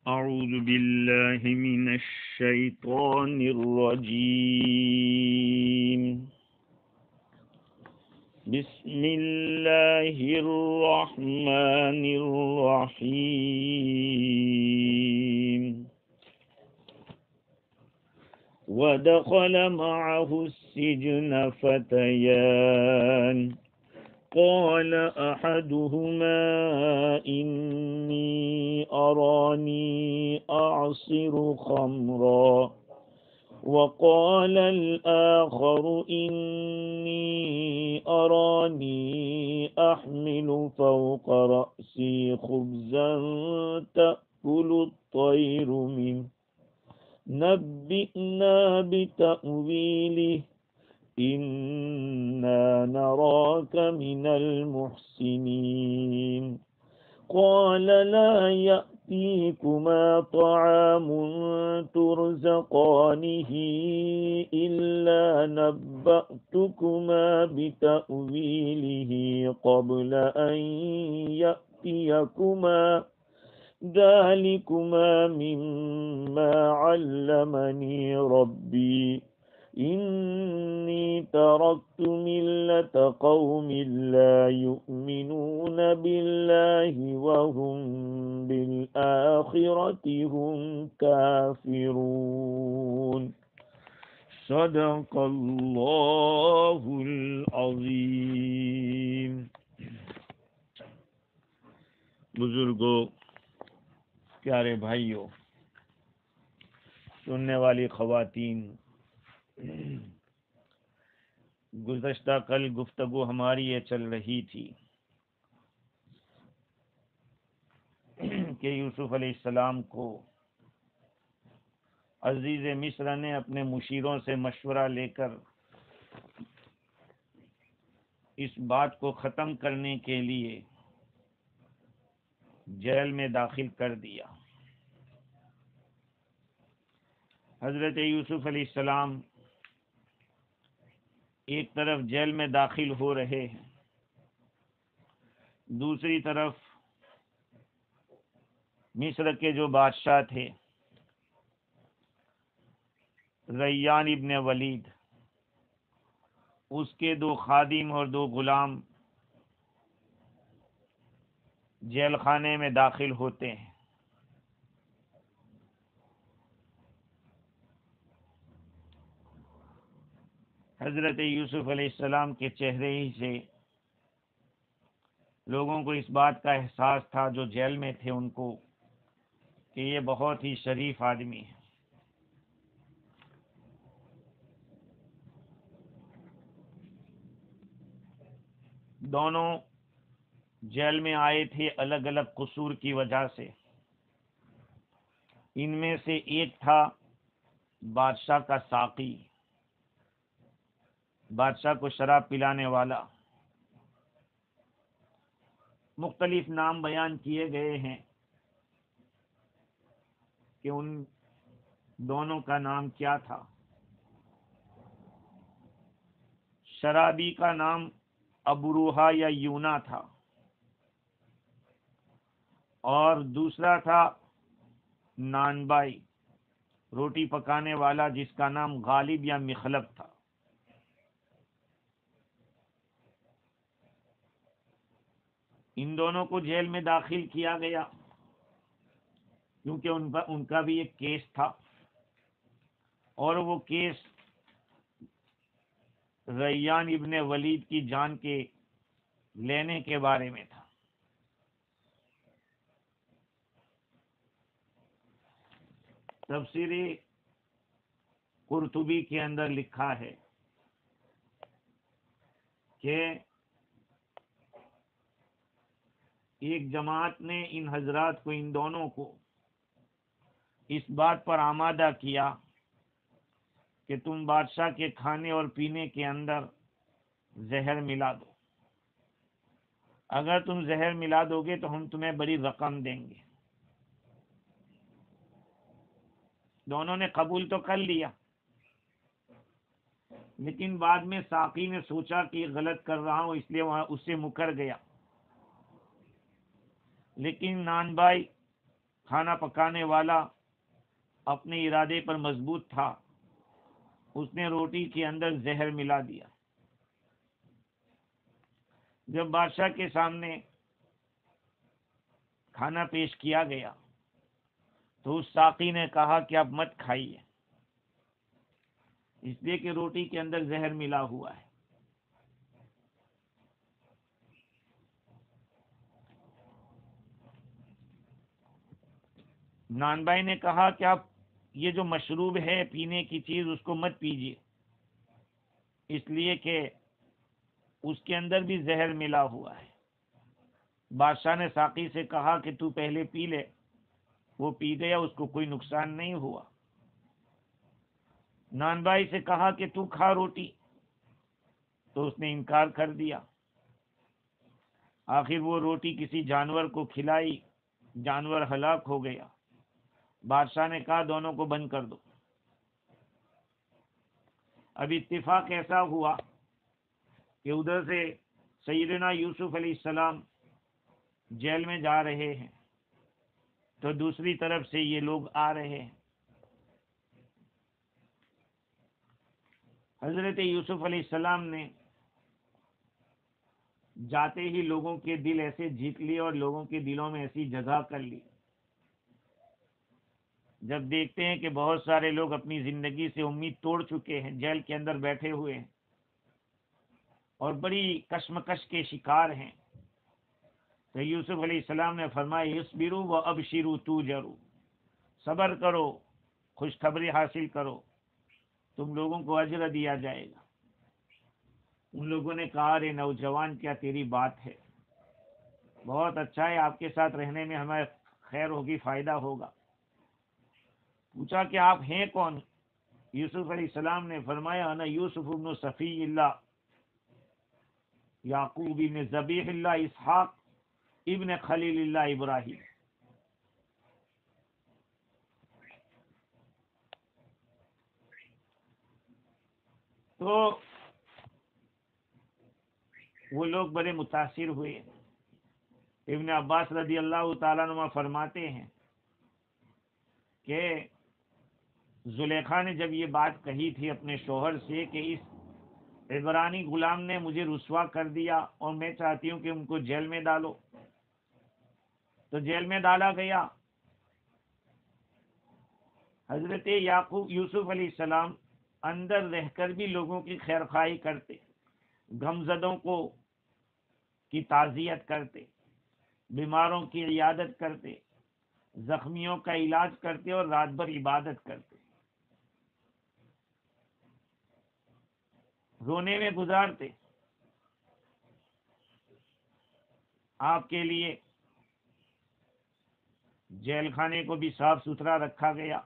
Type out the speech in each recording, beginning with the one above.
أعوذ بالله من الشيطان الرجيم. بسم الله الرحمن الرحيم. ودخل معه السجن فتيان قال أحدهما إني أراني أعصر خمرا وقال الآخر إني أراني أحمل فوق رأسي خبزا تأكل الطير منه نبئنا بتأويله إنا نراك من المحسنين قال لا يأتيكما طعام ترزقانه إلا نبأتكما بتأويله قبل أن يأتيكما ذلكما مما علمني ربي إني تركت ملة قوم لا يؤمنون بالله وهم بالآخرة هم كافرون. صدق اللہ العظیم. بزرگوں، پیارے بھائیوں، سننے والی خواتین، گزشتہ کل گفتگو ہماری یہ چل رہی تھی کہ یوسف علیہ السلام کو عزیز مصر نے اپنے مشیروں سے مشورہ لے کر اس بات کو ختم کرنے کے لیے جیل میں داخل کر دیا. حضرت یوسف علیہ السلام ایک طرف جیل میں داخل ہو رہے ہیں، دوسری طرف مصر کے جو بادشاہ تھے ریان ابن ولید، اس کے 2 خادم اور 2 غلام جیل خانے میں داخل ہوتے ہیں. حضرت یوسف علیہ السلام کے چہرے ہی سے لوگوں کو اس بات کا احساس تھا، جو جیل میں تھے ان کو، کہ یہ بہت ہی شریف آدمی ہے. دونوں جیل میں آئے تھے الگ الگ قصور کی وجہ سے. ان میں سے ایک تھا بادشاہ کا ساقی، بادشاہ کو شراب پلانے والا. مختلف نام بیان کیے گئے ہیں کہ ان دونوں کا نام کیا تھا. شرابی کا نام ابروہا یا یونا تھا، اور دوسرا تھا نانبائی، روٹی پکانے والا، جس کا نام غالب یا مخلب تھا. ان دونوں کو جیل میں داخل کیا گیا کیونکہ ان کا بھی ایک کیس تھا، اور وہ کیس ریان ابن ولید کی جان کے لینے کے بارے میں تھا. تفسیر قرطبی کے اندر لکھا ہے کہ ایک جماعت نے ان حضرات کو، ان دونوں کو، اس بات پر آمادہ کیا کہ تم بادشاہ کے کھانے اور پینے کے اندر زہر ملا دو. اگر تم زہر ملا دو گے تو ہم تمہیں بڑی رقم دیں گے. دونوں نے قبول تو کر لیا، لیکن بعد میں ساقی نے سوچا کہ غلط کر رہا ہوں، اس لیے وہاں اس سے مکر گیا. لیکن نان بھائی کھانا پکانے والا اپنے ارادے پر مضبوط تھا، اس نے روٹی کے اندر زہر ملا دیا۔ جب بادشاہ کے سامنے کھانا پیش کیا گیا تو اس ساقی نے کہا کہ آپ مت کھائیے، اس لیے کہ روٹی کے اندر زہر ملا ہوا ہے۔ نان بھائی نے کہا کہ آپ یہ جو مشروب ہے پینے کی چیز اس کو مت پیجیے، اس لیے کہ اس کے اندر بھی زہر ملا ہوا ہے۔ بادشاہ نے ساقی سے کہا کہ تو پہلے پی لے، وہ پی گیا، اس کو کوئی نقصان نہیں ہوا۔ نان بھائی سے کہا کہ تو کھا روٹی، تو اس نے انکار کر دیا۔ آخر وہ روٹی کسی جانور کو کھلائی، جانور ہلاک ہو گیا۔ بادشاہ نے کہا دونوں کو بند کر دو۔ اب اتفاق ایسا ہوا کہ ادھر سے سیدنا یوسف علیہ السلام جیل میں جا رہے ہیں تو دوسری طرف سے یہ لوگ آ رہے ہیں۔ حضرت یوسف علیہ السلام نے جاتے ہی لوگوں کے دل ایسے جیت لیے اور لوگوں کے دلوں میں ایسی جگہ کر لی۔ جب دیکھتے ہیں کہ بہت سارے لوگ اپنی زندگی سے امید توڑ چکے ہیں، جیل کے اندر بیٹھے ہوئے ہیں اور بڑی کشمکش کے شکار ہیں، تو یوسف علیہ السلام نے فرمایا اصبروا وابشروا توجروا، صبر کرو، خوشخبری حاصل کرو، تم لوگوں کو اجر دیا جائے گا۔ ان لوگوں نے کہا ارے نوجوان کیا تیری بات ہے، بہت اچھا ہے، آپ کے ساتھ رہنے میں ہمیں خیر ہوگی، فائدہ ہوگا۔ پوچھا کہ آپ ہیں کون؟ یوسف علیہ السلام نے فرمایا انا یوسف ابن صفی اللہ یعقوب ابن ذبیح اللہ اسحاق ابن خلیل اللہ ابراہیم۔ تو وہ لوگ بڑے متاثر ہوئے۔ ابن عباس رضی اللہ تعالیٰ عنہ فرماتے ہیں کہ زلیخا نے جب یہ بات کہی تھی اپنے شوہر سے کہ اس عبرانی غلام نے مجھے رسوا کر دیا اور میں چاہتی ہوں کہ ان کو جیل میں ڈالو، تو جیل میں ڈالا گیا۔ حضرت یعقوب یوسف علیہ السلام اندر رہ کر بھی لوگوں کی خیرخواہی کرتے، غمزدوں کو کی تعزیت کرتے، بیماروں کی عیادت کرتے، زخمیوں کا علاج کرتے اور رات بھر عبادت کرتے، رونے میں گزارتے۔ آپ کے لیے جیل خانے کو بھی صاف ستھرا رکھا گیا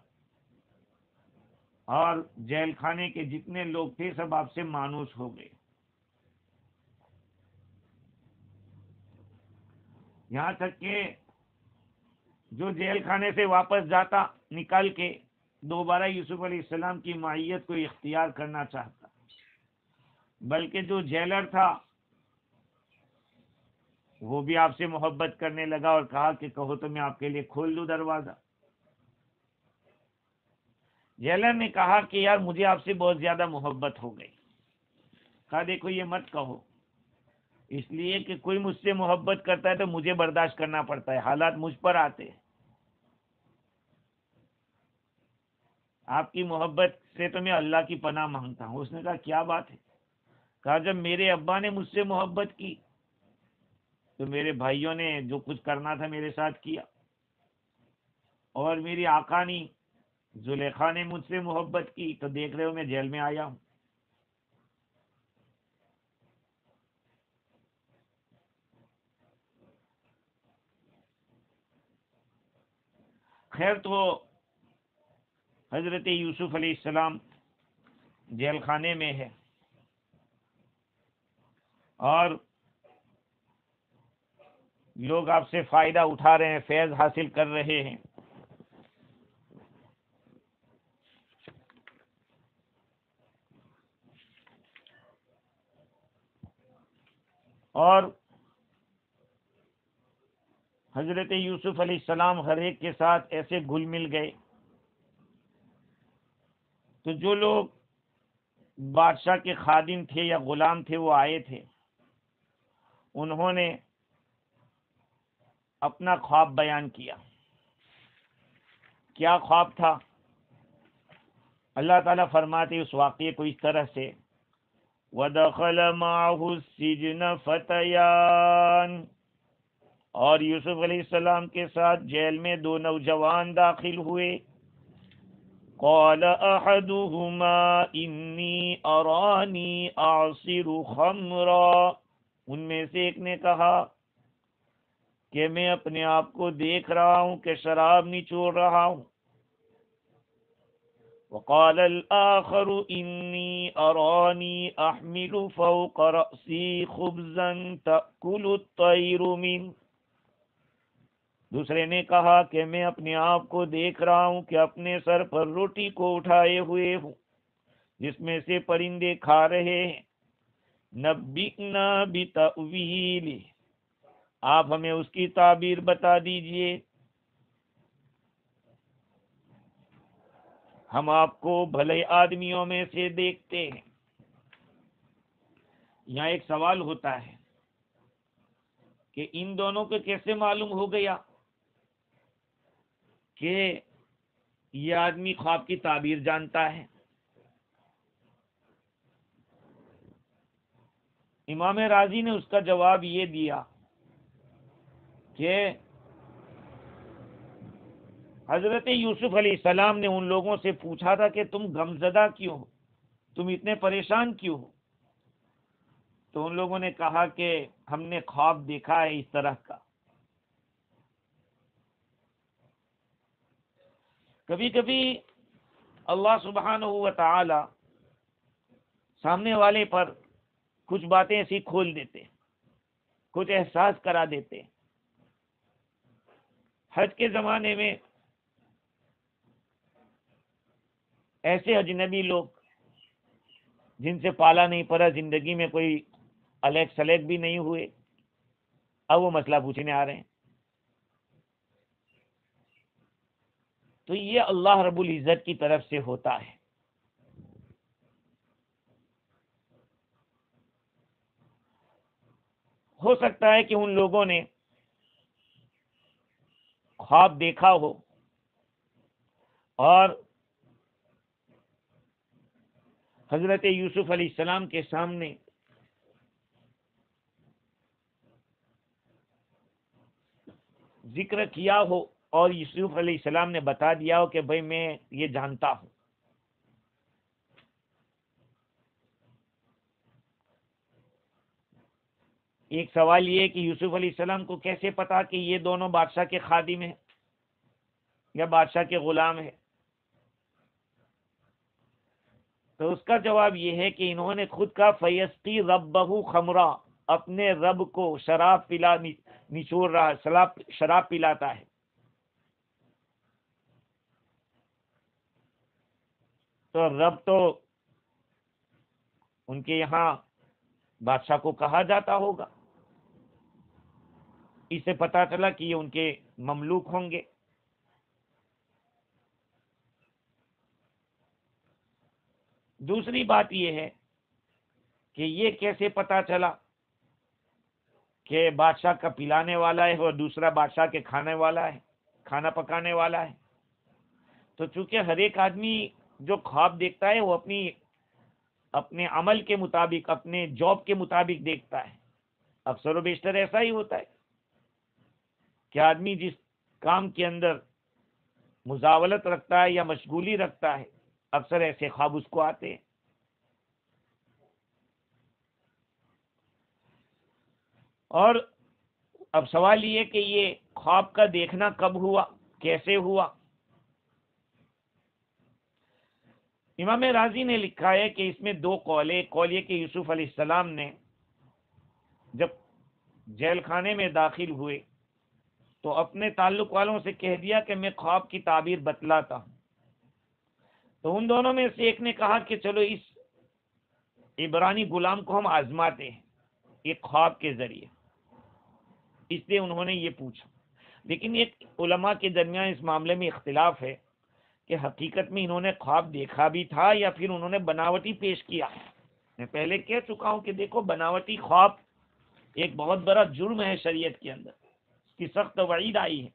اور جیل خانے کے جتنے لوگ تھے سب آپ سے مانوس ہو گئے۔ یہاں تک کہ جو جیل خانے سے واپس جاتا نکل کے دوبارہ یوسف علیہ السلام کی معیت کو اختیار کرنا چاہتا، بلکہ جو جیلر تھا وہ بھی آپ سے محبت کرنے لگا اور کہا کہ کہو تو میں آپ کے لیے کھول دوں دروازہ۔ جیلر نے کہا کہ یار مجھے آپ سے بہت زیادہ محبت ہو گئی۔ کہا دیکھو یہ مت کہو، اس لیے کہ کوئی مجھ سے محبت کرتا ہے تو مجھے برداشت کرنا پڑتا ہے، حالات مجھ پر آتے ہیں۔ آپ کی محبت سے تو میں اللہ کی پناہ مانگتا ہوں۔ اس نے کہا کیا بات ہے؟ کہا جب میرے ابا نے مجھ سے محبت کی تو میرے بھائیوں نے جو کچھ کرنا تھا میرے ساتھ کیا، اور میری آقانی زلیخا نے مجھ سے محبت کی تو دیکھ رہے ہو میں جیل میں آیا ہوں۔ خیر تو حضرت یوسف علیہ السلام جیل خانے میں ہے اور لوگ آپ سے فائدہ اٹھا رہے ہیں، فیض حاصل کر رہے ہیں۔ اور حضرت یوسف علیہ السلام ہر ایک کے ساتھ ایسے گھل مل گئے، تو جو لوگ بادشاہ کے خادم تھے یا غلام تھے وہ آئے تھے، انہوں نے اپنا خواب بیان کیا۔ کیا خواب تھا؟ اللہ تعالیٰ فرماتے اس واقعے کو اس طرح سے، وَدَخَلَ مَعَهُ السِّجْنَ فَتَيَانِ، اور یوسف علیہ السلام کے ساتھ جیل میں دو نوجوان داخل ہوئے۔ قال احدهما انی ارانی اعصر خمرا، ان میں سے ایک نے کہا کہ میں اپنے آپ کو دیکھ رہا ہوں کہ شراب نچوڑ رہا ہوں۔ وقال الآخر انی ارانی احمل فوق رأسی خبزا تأکل الطیر منه، دوسرے نے کہا کہ میں اپنے آپ کو دیکھ رہا ہوں کہ اپنے سر پر روٹی کو اٹھائے ہوئے ہوں جس میں سے پرندے کھا رہے ہیں۔ نبئنا بتأویلہ، آپ ہمیں اس کی تعبیر بتا دیجئے، ہم آپ کو بھلے آدمیوں میں سے دیکھتے ہیں۔ یہاں ایک سوال ہوتا ہے کہ ان دونوں کو کیسے معلوم ہو گیا کہ یہ آدمی خواب کی تعبیر جانتا ہے؟ امام راضی نے اس کا جواب یہ دیا کہ حضرت یوسف علیہ السلام نے ان لوگوں سے پوچھا تھا کہ تم غمزدہ کیوں ہو، تم اتنے پریشان کیوں ہو؟ تو ان لوگوں نے کہا کہ ہم نے خواب دیکھا ہے اس طرح کا۔ کبھی کبھی اللہ سبحانہ و تعالی سامنے والے پر کچھ باتیں ایسی کھول دیتے، کچھ احساس کرا دیتے۔ حج کے زمانے میں ایسے اجنبی لوگ جن سے پالا نہیں پڑا، زندگی میں کوئی الیک سلیک بھی نہیں ہوئے، اب وہ مسئلہ پوچھنے آ رہے ہیں، تو یہ اللہ رب العزت کی طرف سے ہوتا ہے۔ ہو سکتا ہے کہ ان لوگوں نے خواب دیکھا ہو اور حضرت یوسف علیہ السلام کے سامنے ذکر کیا ہو اور یوسف علیہ السلام نے بتا دیا ہو کہ بھئی میں یہ جانتا ہوں۔ ایک سوال یہ ہے کہ یوسف علیہ السلام کو کیسے پتا کہ یہ دونوں بادشاہ کے خادم ہیں یا بادشاہ کے غلام ہیں؟ تو اس کا جواب یہ ہے کہ انہوں نے خود کا فیسقی ربہ خمرا، اپنے رب کو شراب نچوڑ رہا، شراب پلاتا ہے۔ تو رب تو ان کے یہاں بادشاہ کو کہا جاتا ہوگا، اس سے پتا چلا کہ یہ ان کے مملوک ہوں گے۔ دوسری بات یہ ہے کہ یہ کیسے پتا چلا کہ بادشاہ کا پلانے والا ہے اور دوسرا بادشاہ کے کھانے والا ہے، کھانا پکانے والا ہے؟ تو چونکہ ہر ایک آدمی جو خواب دیکھتا ہے وہ اپنے عمل کے مطابق، اپنے جاب کے مطابق دیکھتا ہے۔ اکثر و بیشتر ایسا ہی ہوتا ہے کہ آدمی جس کام کے اندر مزاولت رکھتا ہے یا مشغولی رکھتا ہے، اکثر ایسے خواب اس کو آتے ہیں۔ اور اب سوال یہ کہ یہ خواب کا دیکھنا کب ہوا، کیسے ہوا؟ امام راضی نے لکھا ہے کہ اس میں دو قول ہے۔ قول یہ کہ یوسف علیہ السلام نے جب جیل خانے میں داخل ہوئے تو اپنے تعلق والوں سے کہہ دیا کہ میں خواب کی تعبیر بتلاتا ہوں۔ تو ان دونوں میں سے ایک نے کہا کہ چلو اس عبرانی غلام کو ہم آزماتے ہیں ایک خواب کے ذریعے، اس لیے انہوں نے یہ پوچھا۔ لیکن ایک علماء کے درمیان اس معاملے میں اختلاف ہے کہ حقیقت میں انہوں نے خواب دیکھا بھی تھا یا پھر انہوں نے بناوٹی پیش کیا. میں پہلے کہہ چکا ہوں کہ دیکھو بناوٹی خواب ایک بہت بڑا جرم ہے شریعت کے اندر، اس کی سخت وعید آئی ہے.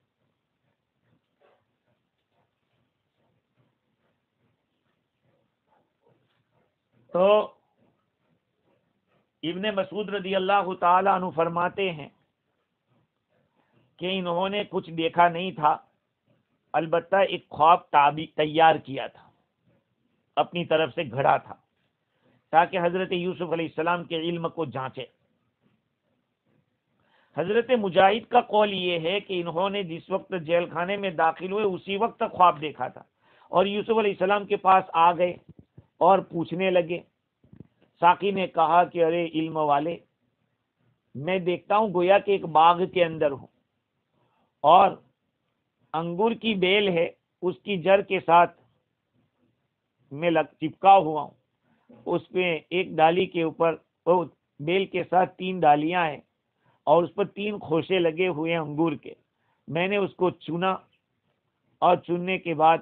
تو ابن مسعود رضی اللہ تعالی عنہ فرماتے ہیں کہ انہوں نے کچھ دیکھا نہیں تھا، البتہ ایک خواب تیار کیا تھا، اپنی طرف سے گھڑا تھا تاکہ حضرت یوسف علیہ السلام کے علم کو جانچے. حضرت مجاہد کا قول یہ ہے کہ انہوں نے جس وقت جیل خانے میں داخل ہوئے اسی وقت خواب دیکھا تھا اور یوسف علیہ السلام کے پاس آ گئے اور پوچھنے لگے. ساقی نے کہا کہ ارے علم والے، میں دیکھتا ہوں گویا کہ ایک باغ کے اندر ہوں اور انگور کی بیل ہے، اس کی جڑ کے ساتھ میں چپکا ہوا ہوں. اس پہ ایک ڈالی کے اوپر بیل کے ساتھ 3 ڈالیاں ہیں اور اس پر 3 خوشے لگے ہوئے ہیں انگور کے. میں نے اس کو چنا اور چننے کے بعد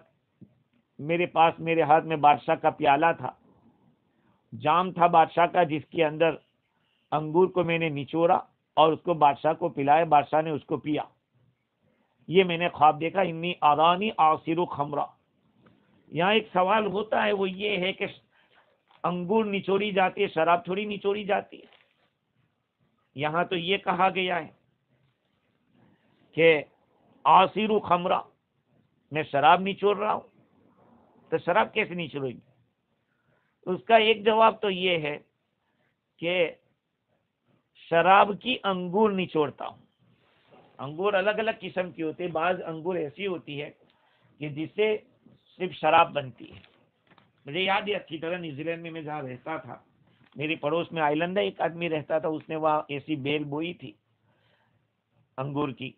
میرے ہاتھ میں بادشاہ کا پیالہ تھا، جام تھا بادشاہ کا، جس کے اندر انگور کو میں نے نچوڑا اور اس کو بادشاہ کو پلایا، بادشاہ نے اس کو پیا. یہ میں نے خواب دیکھا. انی ارانی اعصر خمرا. یہاں ایک سوال ہوتا ہے، وہ یہ ہے کہ انگور نچوڑی جاتی ہے، شراب تھوڑی نچوڑی جاتی ہے. یہاں تو یہ کہا گیا ہے کہ اعصر خمرا، میں شراب نچوڑ رہا ہوں، تو شراب کیسے نچوڑے گی؟ اس کا ایک جواب تو یہ ہے کہ شراب کی انگور نچوڑتا ہوں. انگور الگ الگ قسم کی ہوتی ہے. بعض انگور ایسی ہوتی ہے کہ جس سے صرف شراب بنتی ہے. مجھے یاد ہے اچھی طرح نیوزی لینڈ میں جہاں رہتا تھا، میری پڑوس میں آئی لینڈ ایک آدمی رہتا تھا، اس نے وہاں ایسی بیل بوئی تھی انگور کی،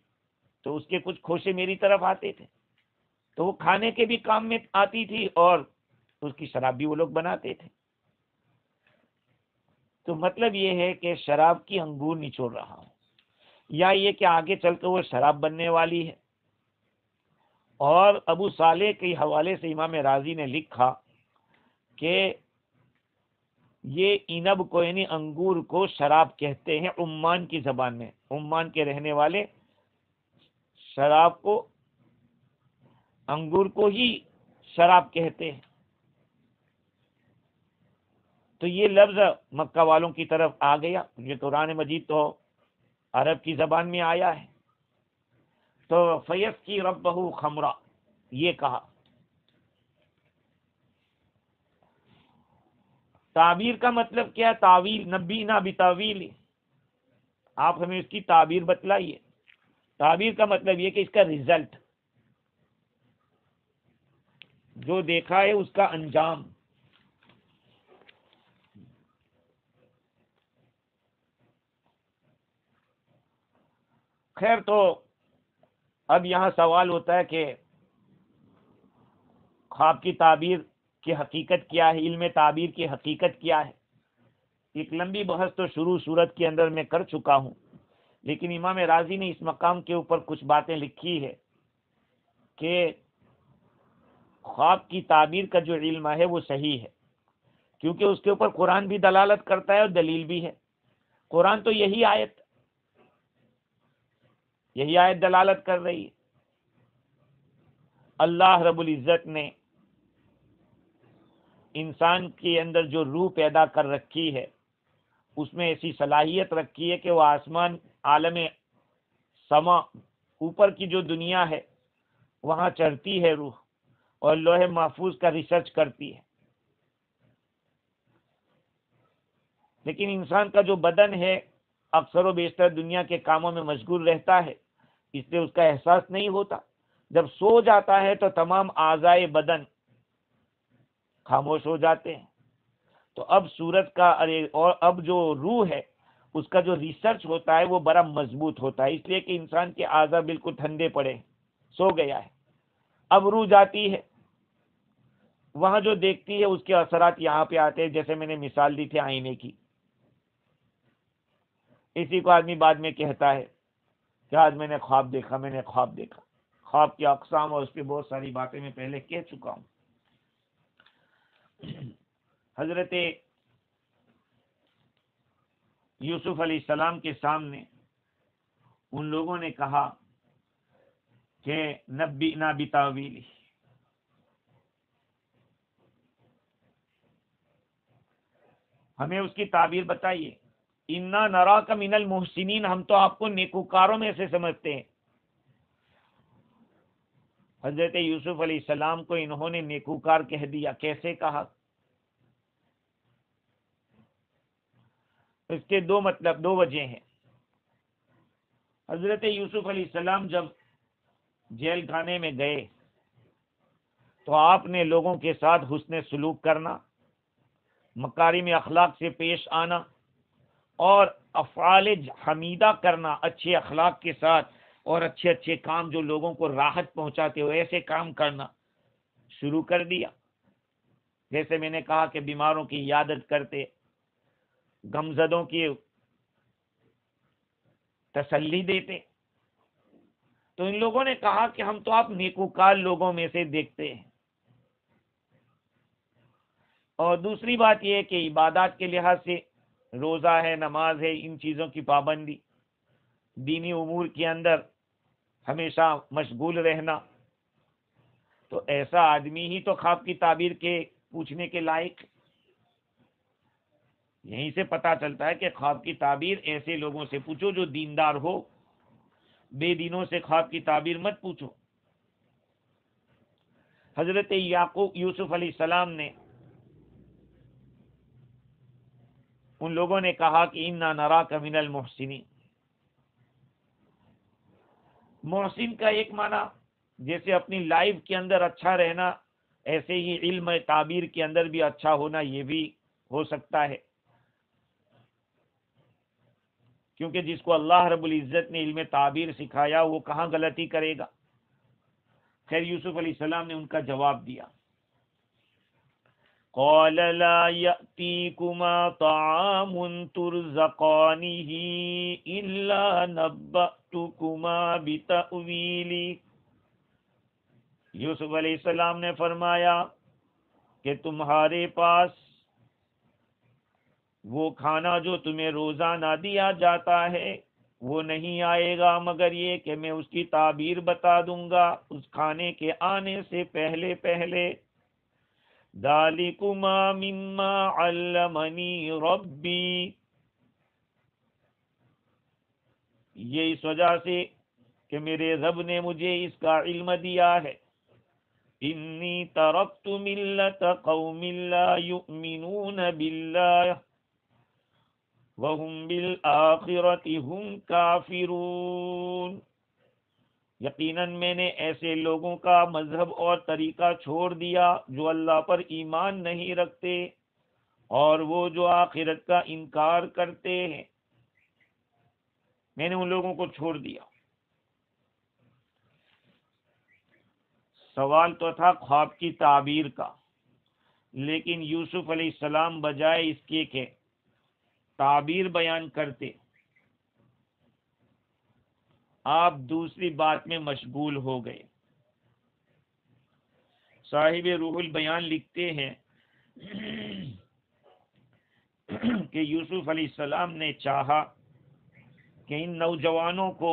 تو اس کے کچھ خوشے میری طرف آتے تھے، تو وہ کھانے کے بھی کام میں آتی تھی اور اس کی شراب بھی وہ لوگ بناتے تھے. تو مطلب یہ ہے کہ شراب کی انگور نچوڑ رہا ہوں، یا یہ کہ آگے چل کر وہ شراب بننے والی ہے. اور ابو صالح کے حوالے سے امام راضی نے لکھا کہ یہ انب کو یعنی انگور کو شراب کہتے ہیں عمان کی زبان میں. عمان کے رہنے والے شراب کو، انگور کو ہی شراب کہتے ہیں. تو یہ لفظ مکہ والوں کی طرف آ گیا. یہ قرآن مجید تو عرب کی زبان میں آیا ہے. تو فیسقی ربہ خمرا یہ کہا. تعبیر کا مطلب کیا؟ تعویل، نبینا بتاویل، آپ ہمیں اس کی تعبیر بتلائیے. تعبیر کا مطلب یہ کہ اس کا رزلٹ، جو دیکھا ہے اس کا انجام. خیر، تو اب یہاں سوال ہوتا ہے کہ خواب کی تعبیر کی حقیقت کیا ہے، علم تعبیر کی حقیقت کیا ہے. ایک لمبی بحث تو شروع صورت کے اندر میں کر چکا ہوں، لیکن امام راضی نے اس مقام کے اوپر کچھ باتیں لکھی ہے کہ خواب کی تعبیر کا جو علم ہے وہ صحیح ہے، کیونکہ اس کے اوپر قرآن بھی دلالت کرتا ہے اور دلیل بھی ہے. قرآن تو یہی آیت دلالت کر رہی ہے. اللہ رب العزت نے انسان کے اندر جو روح پیدا کر رکھی ہے، اس میں ایسی صلاحیت رکھی ہے کہ وہ آسمان، عالم سما، اوپر کی جو دنیا ہے وہاں چڑھتی ہے روح اور لوح محفوظ کا ریسرچ کرتی ہے. لیکن انسان کا جو بدن ہے اکثر و بیشتر دنیا کے کاموں میں مشغول رہتا ہے، اس لیے اس کا احساس نہیں ہوتا. جب سو جاتا ہے تو تمام اعضائے بدن خاموش ہو جاتے ہیں. تو اب صورت کا اور اب جو روح ہے اس کا جو ریسرچ ہوتا ہے وہ بڑا مضبوط ہوتا ہے، اس لیے کہ انسان کے اعضاء بالکل ٹھنڈے پڑے، سو گیا ہے. اب روح جاتی ہے، وہاں جو دیکھتی ہے اس کے اثرات یہاں پہ آتے ہیں. جیسے میں نے مثال دی تھی آئینے کی، اسی کو آدمی بعد میں کہتا ہے کہ آج میں نے خواب دیکھا، میں نے خواب دیکھا. خواب کی اقسام اور اس پہ بہت ساری باتیں میں پہلے کہہ چکا ہوں. حضرت یوسف علیہ السلام کے سامنے ان لوگوں نے کہا کہ نبئنا بتاویلہ، ہمیں اس کی تعبیر بتائیے. انا نراک من المحسنین، ہم تو آپ کو نیکوکاروں میں سے سمجھتے ہیں. حضرت یوسف علیہ السلام کو انہوں نے نیکوکار کہہ دیا. کیسے کہا؟ اس کے دو وجہ ہیں. حضرت یوسف علیہ السلام جب جیل خانے میں گئے تو آپ نے لوگوں کے ساتھ حسن سلوک کرنا، مکارم اخلاق سے پیش آنا اور افعال حمیدہ کرنا، اچھے اخلاق کے ساتھ اور اچھے اچھے کام جو لوگوں کو راحت پہنچاتے ہو ایسے کام کرنا شروع کر دیا. جیسے میں نے کہا کہ بیماروں کی عیادت کرتے، غمزدوں کی تسلی دیتے. تو ان لوگوں نے کہا کہ ہم تو آپ نیکوکار لوگوں میں سے دیکھتے ہیں. اور دوسری بات یہ ہے کہ عبادات کے لحاظ سے روزہ ہے، نماز ہے، ان چیزوں کی پابندی، دینی امور کے اندر ہمیشہ مشغول رہنا. تو ایسا آدمی ہی تو خواب کی تعبیر کے پوچھنے کے لائق. یہیں سے پتا چلتا ہے کہ خواب کی تعبیر ایسے لوگوں سے پوچھو جو دیندار ہو، بے دینوں سے خواب کی تعبیر مت پوچھو. حضرت یوسف علیہ السلام نے ان لوگوں نے کہا کہ انا نراک من المحسنین. محسن کا ایک معنی جیسے اپنی لائف کے اندر اچھا رہنا، ایسے ہی علم تعبیر کے اندر بھی اچھا ہونا یہ بھی ہو سکتا ہے، کیونکہ جس کو اللہ رب العزت نے علم تعبیر سکھایا وہ کہاں غلطی کرے گا. خیر یوسف علیہ السلام نے ان کا جواب دیا. قال لا يأتيكما طعام ترزقانه إلا نبأتكما بتأويله. یوسف علیہ السلام نے فرمایا کہ تمہارے پاس وہ کھانا جو تمہیں روزانہ دیا جاتا ہے وہ نہیں آئے گا مگر یہ کہ میں اس کی تعبیر بتا دوں گا اس کھانے کے آنے سے پہلے پہلے. ذالکما مما علمنی ربی، یہ اس وجہ سے کہ میرے رب نے مجھے اس کا علم دیا ہے. انی ترکت ملت قوم لا یؤمنون باللہ وهم بالآخرۃ هم کافرون. یقیناً میں نے ایسے لوگوں کا مذہب اور طریقہ چھوڑ دیا جو اللہ پر ایمان نہیں رکھتے اور وہ جو آخرت کا انکار کرتے ہیں. میں نے ان لوگوں کو چھوڑ دیا. سوال تو تھا خواب کی تعبیر کا، لیکن یوسف علیہ السلام بجائے اس کے کہ تعبیر بیان کرتے آپ دوسری بات میں مشغول ہو گئے. صاحب روح البیان لکھتے ہیں کہ یوسف علیہ السلام نے چاہا کہ ان نوجوانوں کو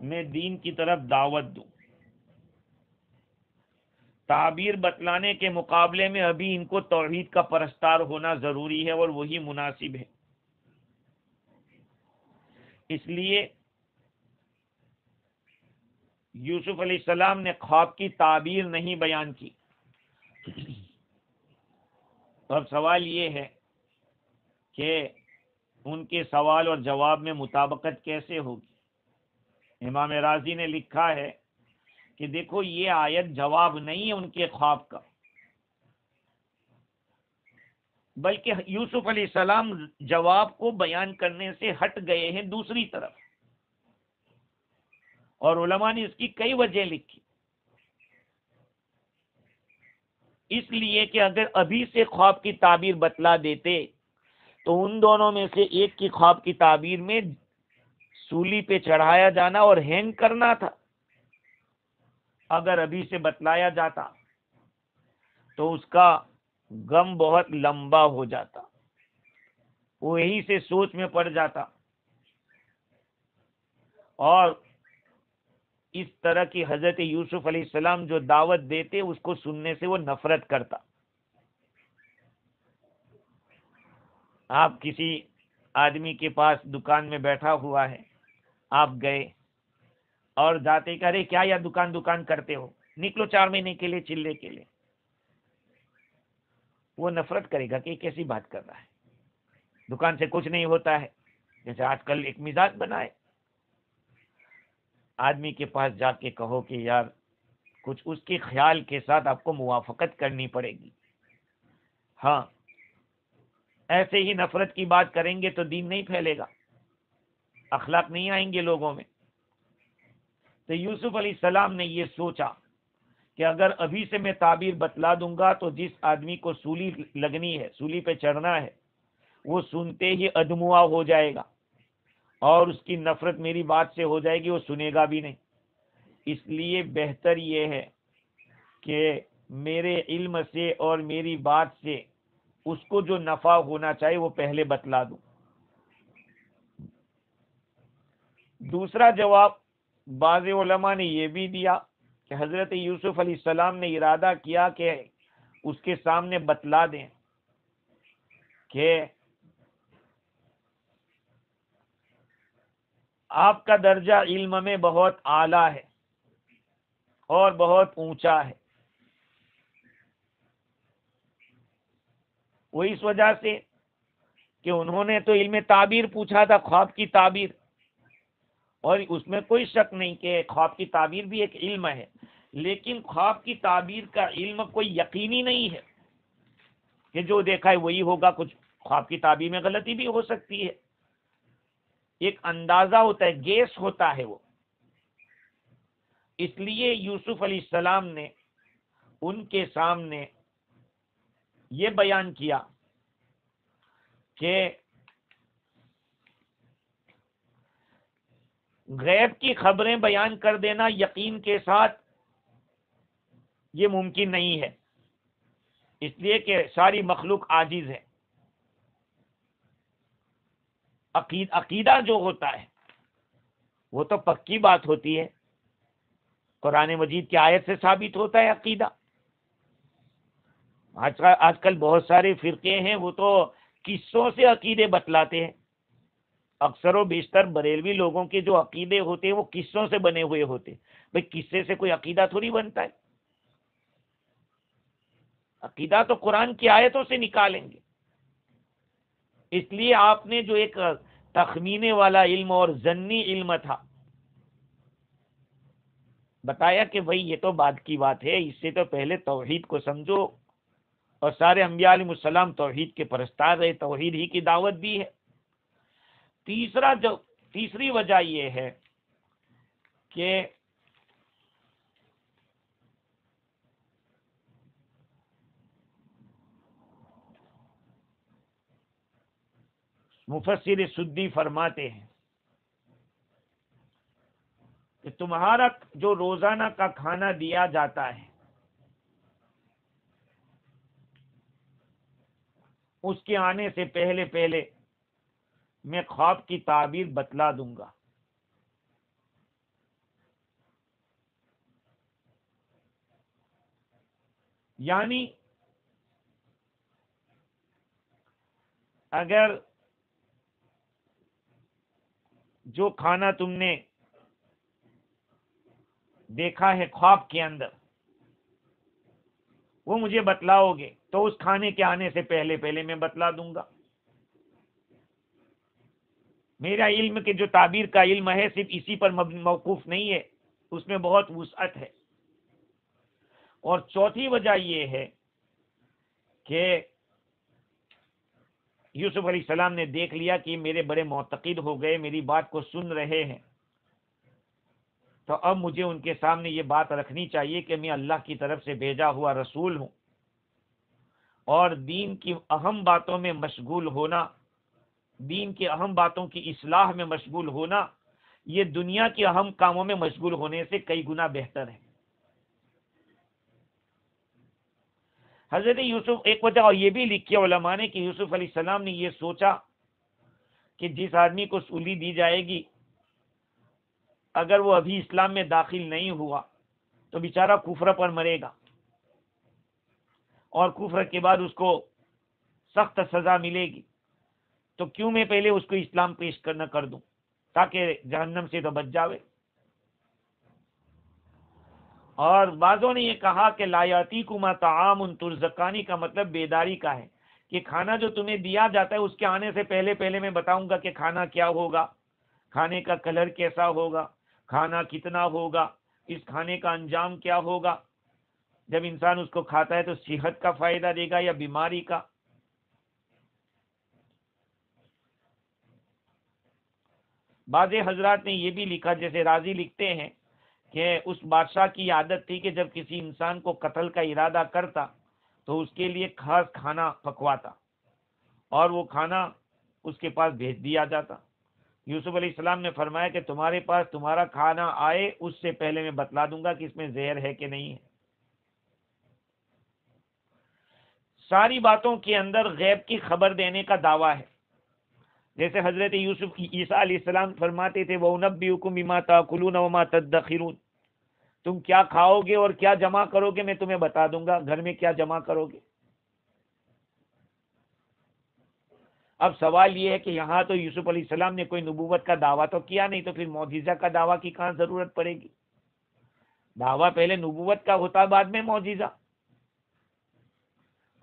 میں دین کی طرف دعوت دوں. تعبیر بتلانے کے مقابلے میں ابھی ان کو توحید کا پرستار ہونا ضروری ہے اور وہی مناسب ہے. اس لیے یوسف علیہ السلام نے خواب کی تعبیر نہیں بیان کی. اب سوال یہ ہے کہ ان کے سوال اور جواب میں مطابقت کیسے ہوگی. امام رازی نے لکھا ہے کہ دیکھو یہ آیت جواب نہیں ہے ان کے خواب کا، بلکہ یوسف علیہ السلام جواب کو بیان کرنے سے ہٹ گئے ہیں دوسری طرف. اور علماء نے اس کی کئی وجہ لکھی. اس لیے کہ اگر ابھی سے خواب کی تعبیر بتلا دیتے تو ان دونوں میں سے ایک کی خواب کی تعبیر میں سولی پہ چڑھایا جانا اور ہینگ کرنا تھا، اگر ابھی سے بتلایا جاتا تو اس کا غم بہت لمبا ہو جاتا، وہ یہی سے سوچ میں پڑ جاتا، اور اس طرح کی حضرت یوسف علیہ السلام جو دعوت دیتے اس کو سننے سے وہ نفرت کرتا۔ آپ کسی آدمی کے پاس دکان میں بیٹھا ہوا ہے، آپ گئے اور جاتے کہ ارے کیا یا دکان کرتے ہو، نکلو 4 مہینے کے لیے چلے کے لیے، وہ نفرت کرے گا کہ یہ کیسی بات کر رہا ہے، دکان سے کچھ نہیں ہوتا ہے۔ جیسے آج کل ایک مزاج بنائے، آدمی کے پاس جا کے کہو کہ یار کچھ اس کے خیال کے ساتھ آپ کو موافقت کرنی پڑے گی۔ ہاں، ایسے ہی نفرت کی بات کریں گے تو دین نہیں پھیلے گا، اخلاق نہیں آئیں گے لوگوں میں۔ تو یوسف علیہ السلام نے یہ سوچا کہ اگر ابھی سے میں تعبیر بتلا دوں گا تو جس آدمی کو سولی لگنی ہے، سولی پہ چڑھنا ہے، وہ سنتے ہی ادموا ہو جائے گا اور اس کی نفرت میری بات سے ہو جائے گی، وہ سنے گا بھی نہیں۔ اس لیے بہتر یہ ہے کہ میرے علم سے اور میری بات سے اس کو جو نفع ہونا چاہیے وہ پہلے بتلا دوں۔ دوسرا جواب بعض علماء نے یہ بھی دیا کہ حضرت یوسف علیہ السلام نے ارادہ کیا کہ اس کے سامنے بتلا دیں کہ آپ کا درجہ علم میں بہت اعلیٰ ہے اور بہت اونچا ہے، وہ اس وجہ سے کہ انہوں نے تو علم تعبیر پوچھا تھا، خواب کی تعبیر، اور اس میں کوئی شک نہیں کہ خواب کی تعبیر بھی ایک علم ہے، لیکن خواب کی تعبیر کا علم کوئی یقینی نہیں ہے کہ جو دیکھا ہے وہی ہوگا، کچھ خواب کی تعبیر میں غلطی بھی ہو سکتی ہے، ایک اندازہ ہوتا ہے، گیس ہوتا ہے وہ۔ اس لیے یوسف علیہ السلام نے ان کے سامنے یہ بیان کیا کہ غیب کی خبریں بیان کر دینا یقین کے ساتھ یہ ممکن نہیں ہے، اس لیے کہ ساری مخلوق عاجز ہے۔ عقیدہ جو ہوتا ہے وہ تو پکی بات ہوتی ہے، قرآن مجید کی آیت سے ثابت ہوتا ہے عقیدہ۔ آج کل بہت سارے فرقے ہیں، وہ تو قصوں سے عقیدے بتلاتے ہیں۔ اکثر و بیشتر بریلوی لوگوں کے جو عقیدے ہوتے ہیں وہ قصوں سے بنے ہوئے ہوتے ہیں۔ بھئی قصے سے کوئی عقیدہ تھوڑی بنتا ہے، عقیدہ تو قرآن کی آیتوں سے نکالیں گے۔ اس لیے آپ نے جو ایک تخمینے والا علم اور ظنی علم تھا بتایا کہ بھئی یہ تو بعد کی بات ہے، اس سے تو پہلے توحید کو سمجھو، اور سارے انبیاء علیہ السلام توحید کے پرستار رہے، توحید ہی کی دعوت دی ہے۔ تیسری وجہ یہ ہے کہ مفسر سدی فرماتے ہیں کہ تمہارا جو روزانہ کا کھانا دیا جاتا ہے اس کے آنے سے پہلے میں خواب کی تعبیر بتلا دوں گا۔ یعنی اگر جو کھانا تم نے دیکھا ہے خواب کے اندر وہ مجھے بتلاؤ گے تو اس کھانے کے آنے سے پہلے میں بتلا دوں گا۔ میرا علم کے جو تعبیر کا علم ہے صرف اسی پر موقوف نہیں ہے، اس میں بہت وسعت ہے۔ اور چوتھی وجہ یہ ہے کہ یوسف علیہ السلام نے دیکھ لیا کہ میرے بڑے معتقد ہو گئے، میری بات کو سن رہے ہیں، تو اب مجھے ان کے سامنے یہ بات رکھنی چاہیے کہ میں اللہ کی طرف سے بھیجا ہوا رسول ہوں، اور دین کی اہم باتوں میں مشغول ہونا، دین کی اہم باتوں کی اصلاح میں مشغول ہونا یہ دنیا کے اہم کاموں میں مشغول ہونے سے کئی گنا بہتر ہے۔ حضرت یوسف، ایک وجہ اور یہ بھی لکھی علماء نے کہ یوسف علیہ السلام نے یہ سوچا کہ جس آدمی کو سولی دی جائے گی اگر وہ ابھی اسلام میں داخل نہیں ہوا تو بیچارہ کفر پر مرے گا، اور کفر کے بعد اس کو سخت سزا ملے گی، تو کیوں میں پہلے اس کو اسلام پیش کرنا کر دوں تاکہ جہنم سے تو بچ جاوے۔ اور بعضوں نے یہ کہا کہ لا یاتیکما طعام ترزقانی کا مطلب بیداری کا ہے، کہ کھانا جو تمہیں دیا جاتا ہے اس کے آنے سے پہلے پہلے میں بتاؤں گا کہ کھانا کیا ہوگا، کھانے کا کلر کیسا ہوگا، کھانا کتنا ہوگا، اس کھانے کا انجام کیا ہوگا، جب انسان اس کو کھاتا ہے تو صحت کا فائدہ دے گا یا بیماری کا۔ بعض حضرات نے یہ بھی لکھا، جیسے راضی لکھتے ہیں کہ اس بادشاہ کی عادت تھی کہ جب کسی انسان کو قتل کا ارادہ کرتا تو اس کے لیے خاص کھانا پکواتا اور وہ کھانا اس کے پاس بھیج دیا جاتا۔ یوسف علیہ السلام نے فرمایا کہ تمہارے پاس تمہارا کھانا آئے اس سے پہلے میں بتلا دوں گا کہ اس میں زہر ہے کہ نہیں ہے۔ ساری باتوں کے اندر غیب کی خبر دینے کا دعویٰ ہے، جیسے حضرت یوسف عیسیٰ علیہ السلام فرماتے تھے وَأُنَبِّئُكُم بِمَا تَأْكُلُونَ وَمَا تَدَّخِرُونَ، تم کیا کھاؤ گے اور کیا جمع کرو گے میں تمہیں بتا دوں گا، گھر میں کیا جمع کرو گے۔ اب سوال یہ ہے کہ یہاں تو یوسف علیہ السلام نے کوئی نبوت کا دعویٰ تو کیا نہیں، تو پھر معجزہ کا دعویٰ کی کہاں ضرورت پڑے گی؟ دعویٰ پہلے نبوت کا ہوتا، بعد میں معجزہ۔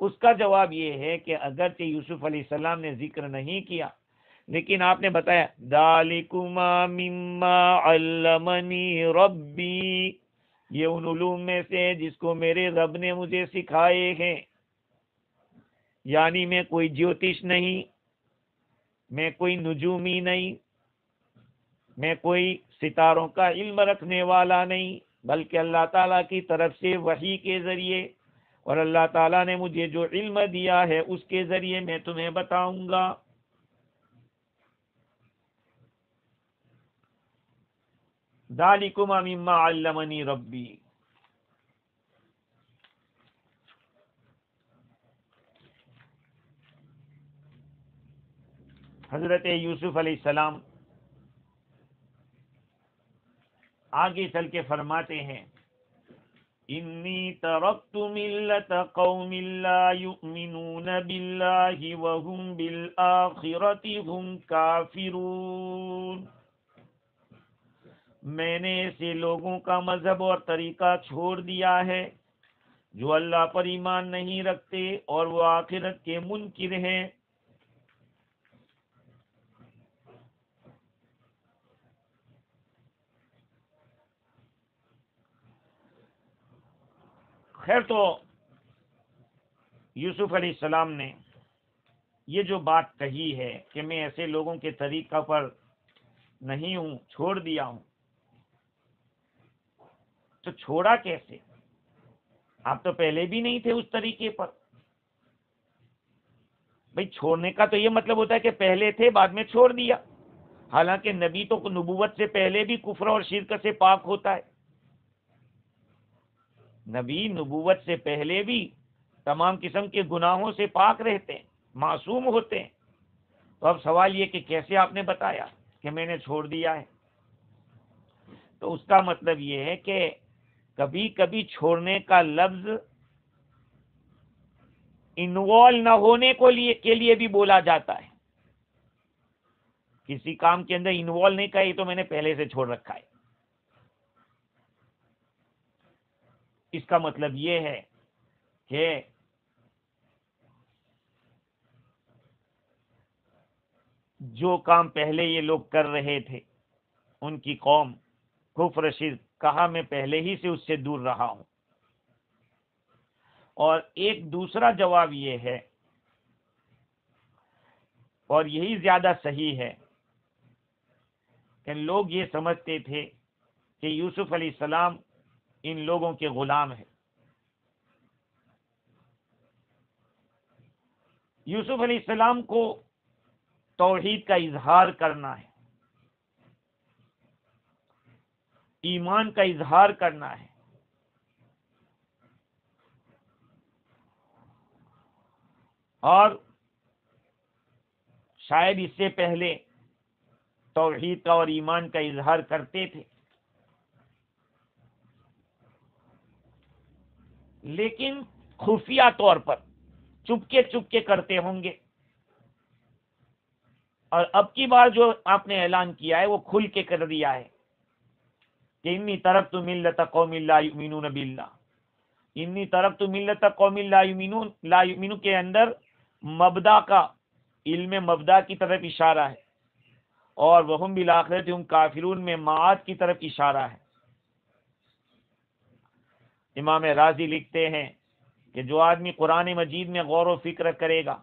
اس کا جواب یہ ہے کہ اگرچہ یوسف علیہ السلام نے ذکر نہیں کیا لیکن آپ نے بتایا ذالکما مما علمنی ربی، یہ ان علوم میں سے جس کو میرے رب نے مجھے سکھائے ہیں، یعنی میں کوئی جیوتش نہیں، میں کوئی نجومی نہیں، میں کوئی ستاروں کا علم رکھنے والا نہیں، بلکہ اللہ تعالیٰ کی طرف سے وحی کے ذریعے اور اللہ تعالیٰ نے مجھے جو علم دیا ہے اس کے ذریعے میں تمہیں بتاؤں گا۔ ذالکما مما علمنی ربی۔ حضرت یوسف علیہ السلام آگے چل کے فرماتے ہیں انی ترکت ملت قوم لا یؤمنون باللہ وهم بالآخرۃ هم کافرون، میں نے ایسے لوگوں کا مذہب اور طریقہ چھوڑ دیا ہے جو اللہ پر ایمان نہیں رکھتے اور وہ آخرت کے منکر ہیں۔ خیر، تو یوسف علیہ السلام نے یہ جو بات کہی ہے کہ میں ایسے لوگوں کے طریقہ پر نہیں ہوں، چھوڑ دیا ہوں، تو چھوڑا کیسے؟ آپ تو پہلے بھی نہیں تھے اس طریقے پر۔ بھئی چھوڑنے کا تو یہ مطلب ہوتا ہے کہ پہلے تھے بعد میں چھوڑ دیا، حالانکہ نبی تو نبوت سے پہلے بھی کفر اور شرک سے پاک ہوتا ہے، نبی نبوت سے پہلے بھی تمام قسم کے گناہوں سے پاک رہتے ہیں، معصوم ہوتے ہیں۔ تو اب سوال یہ کہ کیسے آپ نے بتایا کہ میں نے چھوڑ دیا ہے؟ تو اس کا مطلب یہ ہے کہ کبھی کبھی چھوڑنے کا لفظ انوالو نہ ہونے کے لیے بھی بولا جاتا ہے۔ کسی کام کے اندر انوالو نہیں کہا، یہ تو میں نے پہلے سے چھوڑ رکھا ہے، اس کا مطلب یہ ہے کہ جو کام پہلے یہ لوگ کر رہے تھے، ان کی قوم کفر شرک، کہا میں پہلے ہی سے اس سے دور رہا ہوں۔ اور ایک دوسرا جواب یہ ہے، اور یہی زیادہ صحیح ہے، کہ لوگ یہ سمجھتے تھے کہ یوسف علیہ السلام ان لوگوں کے غلام ہیں۔ یوسف علیہ السلام کو توحید کا اظہار کرنا ہے، ایمان کا اظہار کرنا ہے. اور شاید اس سے پہلے توحید کا اور ایمان کا اظہار کرتے تھے، لیکن خفیہ طور پر چپکے کرتے ہوں گے. اور اب کی بار جو آپ نے اعلان کیا ہے وہ کھل کے کر دیا ہے کہ انی ترکت ملت قوم لا یؤمنون باللہ. انی ترکت ملت قوم لا یؤمنون کے اندر مبدا کا، علم مبدا کی طرف اشارہ ہے، اور وہم بالآخرۃ ہم کافرون میں معاد کی طرف اشارہ ہے. امام رازی لکھتے ہیں کہ جو آدمی قرآن مجید میں غور و فکر کرے گا،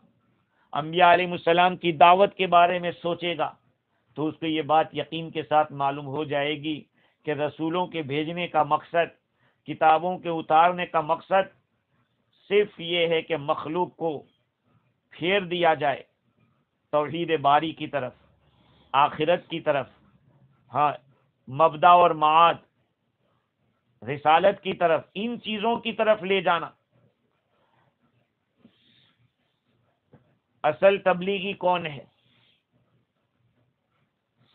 انبیاء علیہ السلام کی دعوت کے بارے میں سوچے گا، تو اس کو یہ بات یقین کے ساتھ معلوم ہو جائے گی کہ رسولوں کے بھیجنے کا مقصد، کتابوں کے اتارنے کا مقصد صرف یہ ہے کہ مخلوق کو پھیر دیا جائے توحید باری کی طرف، آخرت کی طرف، ہاں، مبدا اور معاد، رسالت کی طرف، ان چیزوں کی طرف لے جانا. اصل تبلیغی کون ہے؟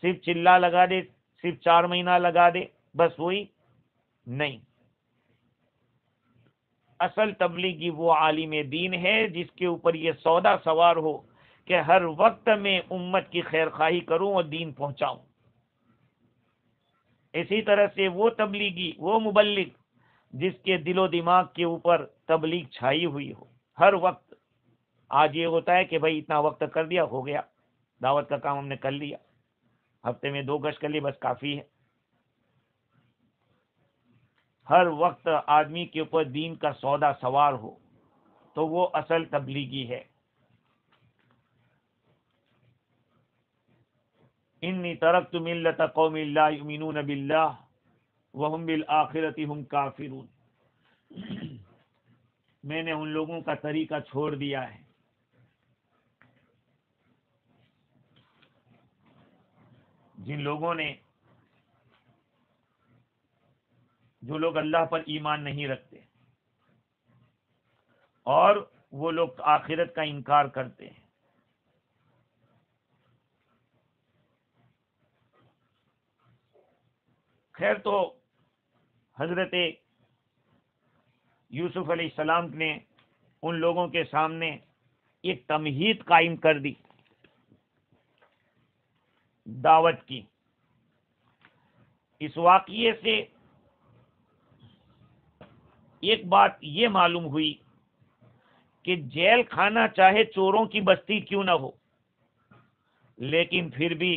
صرف چلا لگا دے، صرف 4 مہینہ لگا دے، بس وہی نہیں. اصل تبلیغی وہ عالم دین ہے جس کے اوپر یہ سودا سوار ہو کہ ہر وقت میں امت کی خیر خواہی کروں اور دین پہنچاؤں. اسی طرح سے وہ تبلیغی، وہ مبلغ جس کے دل و دماغ کے اوپر تبلیغ چھائی ہوئی ہو ہر وقت. آج یہ ہوتا ہے کہ بھائی اتنا وقت کر دیا، ہو گیا، دعوت کا کام ہم نے کر لیا، ہفتے میں 2 گشت کر لی، بس کافی ہے. ہر وقت آدمی کے اوپر دین کا سودا سوار ہو تو وہ اصل تبلیغی ہے. انی ترکت ملت قوم لا یؤمنون باللہ وہم بالآخرۃ ہم کافرون. میں نے ان لوگوں کا طریقہ چھوڑ دیا ہے جن لوگوں نے، جو لوگ اللہ پر ایمان نہیں رکھتے اور وہ لوگ آخرت کا انکار کرتے ہیں. خیر، تو حضرت یوسف علیہ السلام نے ان لوگوں کے سامنے ایک تمہید قائم کر دی دعوت کی. اس واقعے سے ایک بات یہ معلوم ہوئی کہ جیل کھانا چاہے چوروں کی بستی کیوں نہ ہو، لیکن پھر بھی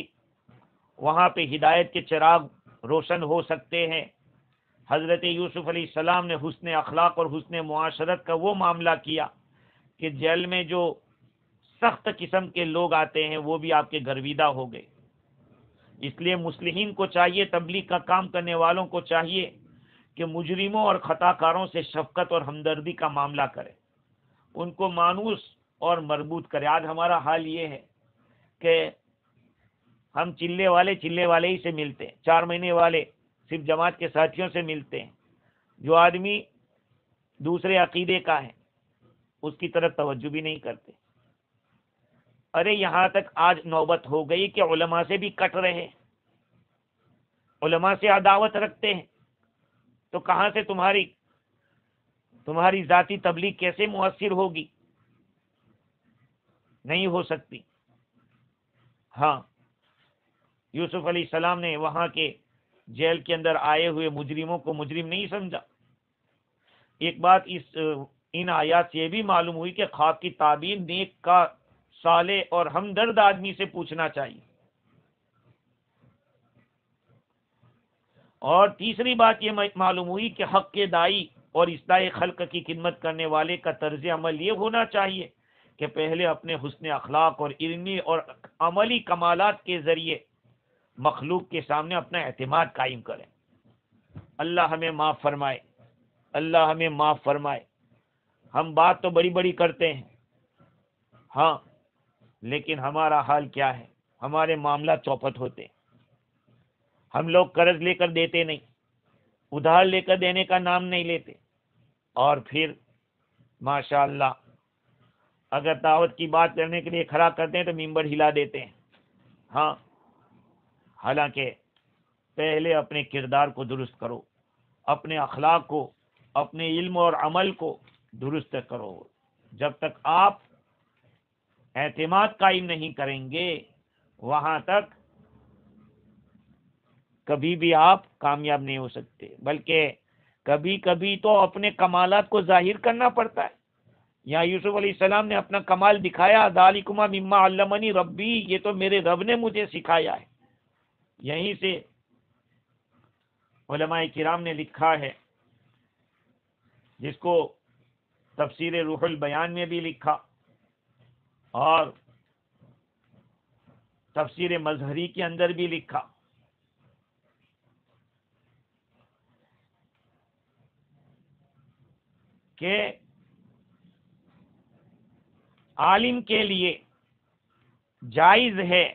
وہاں پہ ہدایت کے چراغ روشن ہو سکتے ہیں. حضرت یوسف علیہ السلام نے حسن اخلاق اور حسن معاشرت کا وہ معاملہ کیا کہ جیل میں جو سخت قسم کے لوگ آتے ہیں وہ بھی آپ کے گرویدہ ہو گئے. اس لیے مصلحین کو چاہیے، تبلیغ کا کام کرنے والوں کو چاہیے کہ مجرموں اور خطا کاروں سے شفقت اور ہمدردی کا معاملہ کرے، ان کو مانوس اور مربوط کرے. آج ہمارا حال یہ ہے کہ ہم چلے والے ہی سے ملتے ہیں، 4 مہینے والے صرف جماعت کے ساتھیوں سے ملتے ہیں. جو آدمی دوسرے عقیدے کا ہے اس کی طرف توجہ بھی نہیں کرتے. ارے یہاں تک آج نوبت ہو گئی کہ علماء سے بھی کٹ رہے ہیں، علماء سے عداوت رکھتے ہیں. تو کہاں سے تمہاری ذاتی تبلیغ کیسے مؤثر ہوگی؟ نہیں ہو سکتی. ہاں، یوسف علیہ السلام نے وہاں کے جیل کے اندر آئے ہوئے مجرموں کو مجرم نہیں سمجھا. ایک بات ان آیات سے یہ بھی معلوم ہوئی کہ خواب کی تعبیر نیک کا، صالح اور ہمدرد آدمی سے پوچھنا چاہیے. اور تیسری بات یہ معلوم ہوئی کہ حق کے دائی اور اصلاح خلق کی خدمت کرنے والے کا طرز عمل یہ ہونا چاہیے کہ پہلے اپنے حسن اخلاق اور علمی اور عملی کمالات کے ذریعے مخلوق کے سامنے اپنا اعتماد قائم کریں. اللہ ہمیں معاف فرمائے، اللہ ہمیں معاف فرمائے. ہم بات تو بڑی بڑی کرتے ہیں، ہاں، لیکن ہمارا حال کیا ہے؟ ہمارے معاملات چوپٹ ہوتے ہیں. ہم لوگ قرض لے کر دیتے نہیں، ادھار لے کر دینے کا نام نہیں لیتے، اور پھر ماشاء اللہ اگر دعوت کی بات کرنے کے لیے کھڑا کرتے ہیں تو ممبر ہلا دیتے ہیں۔ ہاں، حالانکہ پہلے اپنے کردار کو درست کرو، اپنے اخلاق کو، اپنے علم اور عمل کو درست کرو۔ جب تک آپ اعتماد قائم نہیں کریں گے وہاں تک کبھی بھی آپ کامیاب نہیں ہو سکتے، بلکہ کبھی کبھی تو اپنے کمالات کو ظاہر کرنا پڑتا ہے۔ یہاں یوسف علیہ السلام نے اپنا کمال دکھایا، ذالکما مما علمنی ربی، یہ تو میرے رب نے مجھے سکھایا ہے۔ یہیں سے علماء کرام نے لکھا ہے، جس کو تفسیر روح البیان میں بھی لکھا اور تفسیر مظہری کے اندر بھی لکھا کہ عالم کے لیے جائز ہے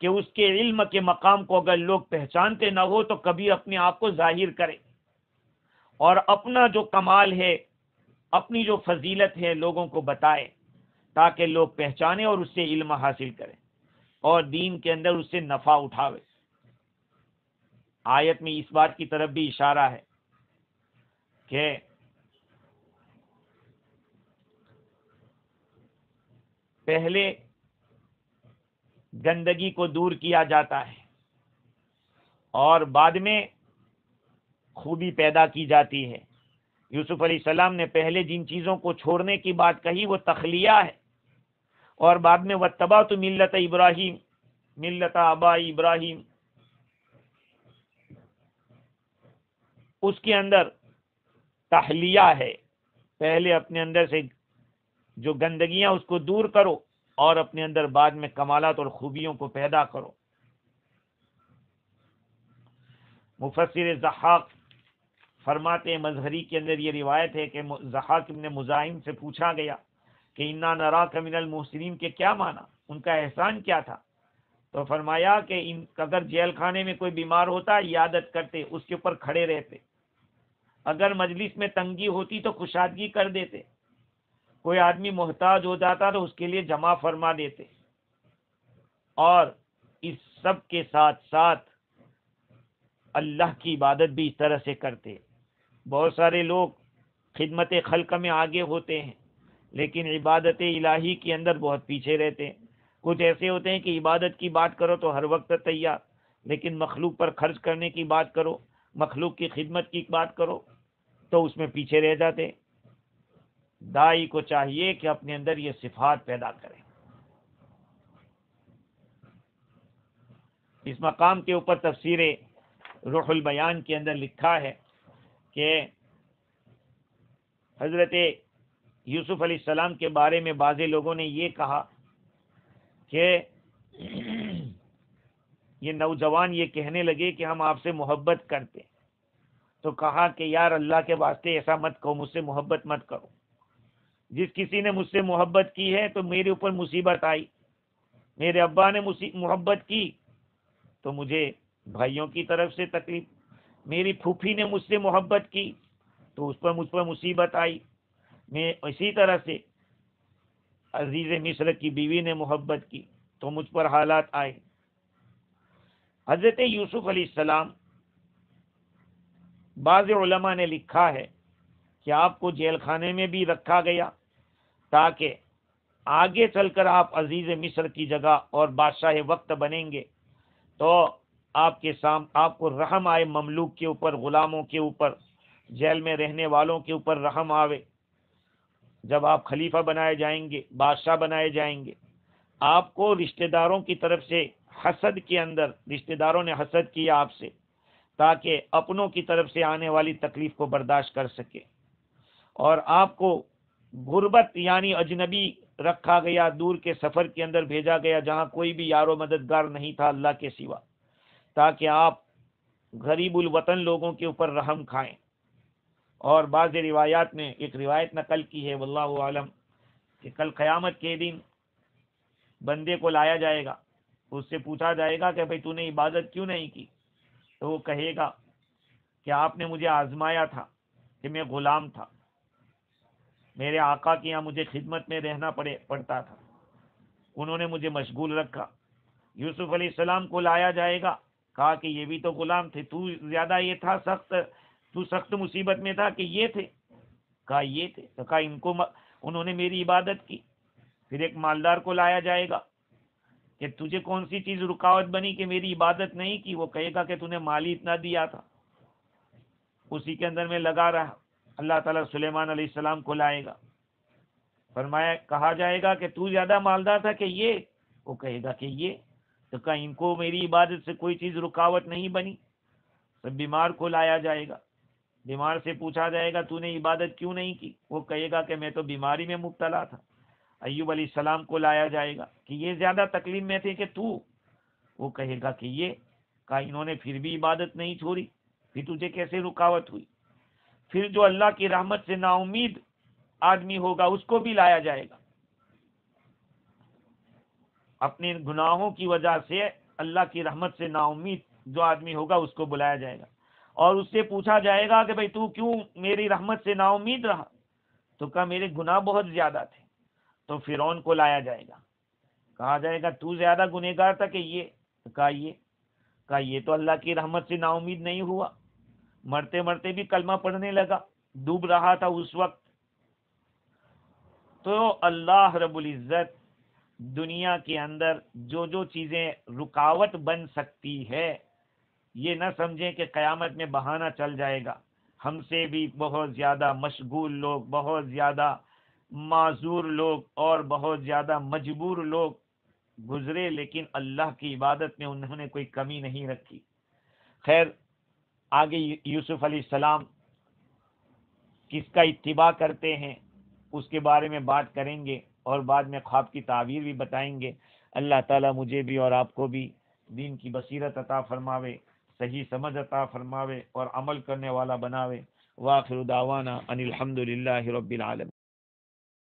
کہ اس کے علم کے مقام کو اگر لوگ پہچانتے نہ ہو تو کبھی اپنے آپ کو ظاہر کرے، اور اپنا جو کمال ہے، اپنی جو فضیلت ہے لوگوں کو بتائے، تاکہ لوگ پہچانے اور اس سے علم حاصل کریں اور دین کے اندر اس سے نفع اٹھاوے۔ آیت میں اس بات کی طرف بھی اشارہ ہے کہ پہلے گندگی کو دور کیا جاتا ہے اور بعد میں خوبی پیدا کی جاتی ہے۔ یوسف علیہ السلام نے پہلے جن چیزوں کو چھوڑنے کی بات کہی وہ تخلیہ ہے، اور بعد میں واتبعت ملت ابراہیم، ملت آبا ابراہیم، اس کے اندر تحلیہ ہے۔ پہلے اپنے اندر سے جو گندگیاں اس کو دور کرو اور اپنے اندر بعد میں کمالات اور خوبیوں کو پیدا کرو۔ مفسر ضحاک فرماتے ہیں، مظہری کے اندر یہ روایت ہے کہ ضحاک ابن مزاحم سے پوچھا گیا کہ انا نراک من المحسنین کے کیا معنی، ان کا احسان کیا تھا؟ تو فرمایا کہ اگر جیل خانے میں کوئی بیمار ہوتا عیادت کرتے، اس کے اوپر کھڑے رہتے، اگر مجلس میں تنگی ہوتی تو کشادگی کر دیتے، کوئی آدمی محتاج ہو جاتا تو اس کے لیے جمع فرما دیتے، اور اس سب کے ساتھ ساتھ اللہ کی عبادت بھی اس طرح سے کرتے۔ بہت سارے لوگ خدمت خلق میں آگے ہوتے ہیں لیکن عبادت الہی کے اندر بہت پیچھے رہتے ہیں۔ کچھ ایسے ہوتے ہیں کہ عبادت کی بات کرو تو ہر وقت تیار، لیکن مخلوق پر خرچ کرنے کی بات کرو، مخلوق کی خدمت کی بات کرو تو اس میں پیچھے رہ جاتے۔ دائی کو چاہیے کہ اپنے اندر یہ صفات پیدا کرے۔ اس مقام کے اوپر تفسیر روح البیان کے اندر لکھا ہے کہ حضرت یوسف علیہ السلام کے بارے میں بعض لوگوں نے یہ کہا کہ یہ نوجوان یہ کہنے لگے کہ ہم آپ سے محبت کرتے، تو کہا کہ یار اللہ کے واسطے ایسا مت کہو، مجھ سے محبت مت کرو۔ جس کسی نے مجھ سے محبت کی ہے تو میرے اوپر مصیبت آئی، میرے ابا نے محبت کی تو مجھے بھائیوں کی طرف سے تکلیف، میری پھوپھی نے مجھ سے محبت کی تو مجھ پر مصیبت آئی، میں اسی طرح سے عزیز مصر کی بیوی نے محبت کی تو مجھ پر حالات آئے۔ حضرت یوسف علیہ السلام، بعض علماء نے لکھا ہے کہ آپ کو جیل خانے میں بھی رکھا گیا تاکہ آگے چل کر آپ عزیز مصر کی جگہ اور بادشاہ وقت بنیں گے تو آپ کو رحم آئے، مملوک کے اوپر، غلاموں کے اوپر، جیل میں رہنے والوں کے اوپر رحم آوے۔ جب آپ خلیفہ بنائے جائیں گے، بادشاہ بنائے جائیں گے، آپ کو رشتہ داروں کی طرف سے حسد کے اندر، رشتہ داروں نے حسد کیا آپ سے تاکہ اپنوں کی طرف سے آنے والی تکلیف کو برداشت کر سکے، اور آپ کو غربت یعنی اجنبی رکھا گیا، دور کے سفر کے اندر بھیجا گیا جہاں کوئی بھی یار و مددگار نہیں تھا اللہ کے سوا، تاکہ آپ غریب الوطن لوگوں کے اوپر رحم کھائیں۔ اور بعض روایات میں ایک روایت نقل کی ہے واللہ عالم کہ کل قیامت کے دن بندے کو لایا جائے گا، اس سے پوچھا جائے گا کہ بھئی تو نے عبادت کیوں نہیں کی؟ تو وہ کہے گا کہ آپ نے مجھے آزمایا تھا کہ میں غلام تھا، میرے آقا کے یہاں مجھے خدمت میں رہنا پڑتا تھا، انہوں نے مجھے مشغول رکھا۔ یوسف علیہ السلام کو لایا جائے گا، کہا کہ یہ بھی تو غلام تھے، تو زیادہ یہ تھا تو سخت مصیبت میں تھا کہ یہ تھے؟ کہا یہ تھے۔ تو کہا انہوں نے میری عبادت کی۔ پھر ایک مالدار کو لایا جائے گا کہ تجھے کون سی چیز رکاوٹ بنی کہ میری عبادت نہیں کی؟ وہ کہے گا کہ تو نے مال ہی اتنا دیا تھا، اسی کے اندر میں لگا رہا۔ اللہ تعالیٰ سلیمان علیہ السلام کو لائے گا، فرمایا کہا جائے گا کہ تو زیادہ مالدار تھا کہ یہ؟ وہ کہے گا کہ یہ۔ تو کہا ان کو میری عبادت سے کوئی چیز رکاوٹ نہیں بنی۔ سب بیمار کو لایا جائے گا، بیمار سے پوچھا جائے گا تو نے عبادت کیوں نہیں کی؟ وہ کہے گا کہ میں تو بیماری میں مبتلا تھا۔ ایوب علیہ السلام کو لایا جائے گا کہ یہ زیادہ تکلیف میں تھے کہ تو؟ وہ کہے گا کہ یہ۔ کہا انہوں نے پھر بھی عبادت نہیں چھوڑی، پھر تجھے کیسے رکاوٹ ہوئی؟ پھر جو اللہ کی رحمت سے نا امید آدمی ہوگا اس کو بھی لایا جائے گا، اپنے گناہوں کی وجہ سے اللہ کی رحمت سے نا امید جو آدمی ہوگا اس کو بلایا جائے گا، اور اس سے پوچھا جائے گا کہ بھئی تو کیوں میری رحمت سے نا امید رہا؟ تو کہا میرے گناہ بہت زیادہ تھے۔ تو فرعون کو لایا جائے گا، کہا جائے گا تو زیادہ گنہگار تھا کہ یہ؟ تو کہا یہ تو اللہ کی رحمت سے نا امید نہیں ہوا، مرتے مرتے بھی کلمہ پڑھنے لگا، ڈوب رہا تھا اس وقت۔ تو اللہ رب العزت دنیا کے اندر جو چیزیں رکاوٹ بن سکتی ہے، یہ نہ سمجھیں کہ قیامت میں بہانہ چل جائے گا۔ ہم سے بھی بہت زیادہ مشغول لوگ، بہت زیادہ معذور لوگ اور بہت زیادہ مجبور لوگ گزرے، لیکن اللہ کی عبادت میں انہوں نے کوئی کمی نہیں رکھی۔ خیر، آگے یوسف علیہ السلام کس کا اتباع کرتے ہیں اس کے بارے میں بات کریں گے، اور بعد میں خواب کی تعبیر بھی بتائیں گے۔ اللہ تعالیٰ مجھے بھی اور آپ کو بھی دین کی بصیرت عطا فرماوے، صحیح سمجھ عطا فرماوے اور عمل کرنے والا بناوے۔ وآخر دعوانا ان الحمد للہ رب العالمین۔